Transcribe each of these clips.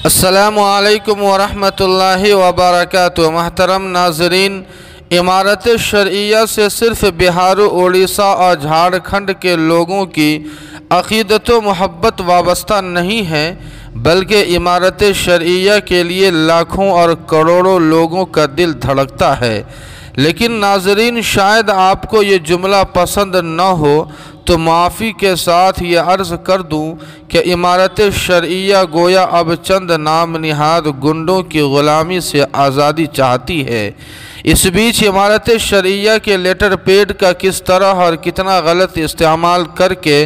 السلام علیکم ورحمۃ اللہ وبرکاتہ۔ محترم ناظرین، امارت شرعیہ سے صرف بہار اڑیسہ اور جھارکھنڈ کے لوگوں کی عقیدت و محبت وابستہ نہیں ہے، بلکہ امارت شرعیہ کے لیے لاکھوں اور کروڑوں لوگوں کا دل دھڑکتا ہے۔ لیکن ناظرین، شاید آپ کو یہ جملہ پسند نہ ہو تو معافی کے ساتھ یہ عرض کر دوں کہ امارت شرعیہ گویا اب چند نام نہاد گنڈوں کی غلامی سے آزادی چاہتی ہے۔ اس بیچ امارت شرعیہ کے لیٹر پیڈ کا کس طرح اور کتنا غلط استعمال کر کے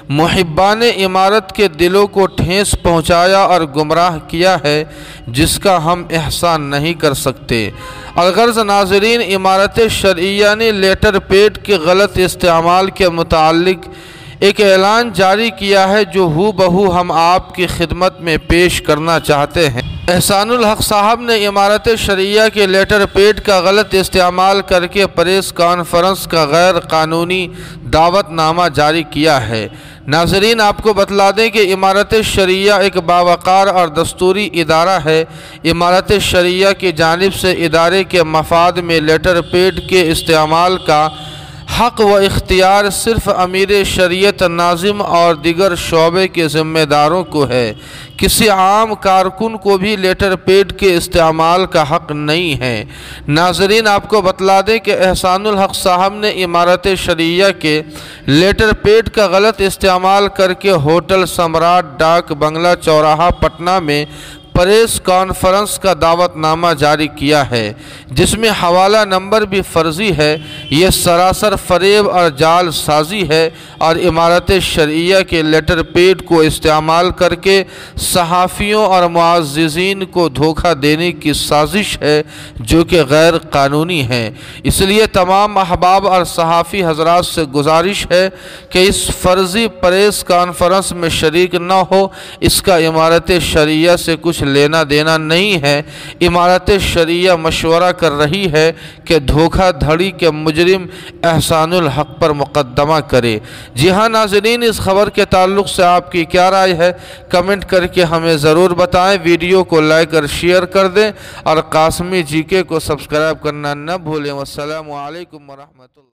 محبان امارت کے دلوں کو ٹھیس پہنچایا اور گمراہ کیا ہے، جس کا ہم احسان نہیں کر سکتے۔ الغرض ناظرین، امارت شرعیہ نے لیٹر پیڈ کے غلط استعمال کے متعلق ایک اعلان جاری کیا ہے جو ہو بہو ہم آپ کی خدمت میں پیش کرنا چاہتے ہیں۔ احسان الحق صاحب نے امارت شرعیہ کے لیٹر پیڈ کا غلط استعمال کر کے پریس کانفرنس کا غیر قانونی دعوت نامہ جاری کیا ہے۔ ناظرین، آپ کو بتلا دیں کہ امارت شرعیہ ایک باوقار اور دستوری ادارہ ہے۔ امارت شرعیہ کی جانب سے ادارے کے مفاد میں لیٹر پیڈ کے استعمال کا حق و اختیار صرف امیر شریعت ناظم اور دیگر شعبے کے ذمہ داروں کو ہے۔ کسی عام کارکن کو بھی لیٹر پیڈ کے استعمال کا حق نہیں ہے۔ ناظرین، آپ کو بتلا دیں کہ احسان الحق صاحب نے امارت شرعیہ کے لیٹر پیڈ کا غلط استعمال کر کے ہوٹل سمراٹ ڈاک بنگلہ چوراہا پٹنہ میں پریس کانفرنس کا دعوت نامہ جاری کیا ہے، جس میں حوالہ نمبر بھی فرضی ہے۔ یہ سراسر فریب اور جال سازی ہے اور امارت شرعیہ کے لیٹر پیڈ کو استعمال کر کے صحافیوں اور معززین کو دھوکہ دینے کی سازش ہے، جو کہ غیر قانونی ہے۔ اس لیے تمام احباب اور صحافی حضرات سے گزارش ہے کہ اس فرضی پریس کانفرنس میں شریک نہ ہو۔ اس کا امارت شرعیہ سے کچھ لینا دینا نہیں ہے۔ امارت شرعیہ مشورہ کر رہی ہے کہ دھوکہ دھڑی کے مجرم احسان الحق پر مقدمہ کرے۔ جی ہاں ناظرین، اس خبر کے تعلق سے آپ کی کیا رائے ہے؟ کمنٹ کر کے ہمیں ضرور بتائیں۔ ویڈیو کو لائک اور شیئر کر دیں اور قاسمی جی کے کو سبسکرائب کرنا نہ بھولیں۔ والسلام علیکم ورحمۃ اللہ۔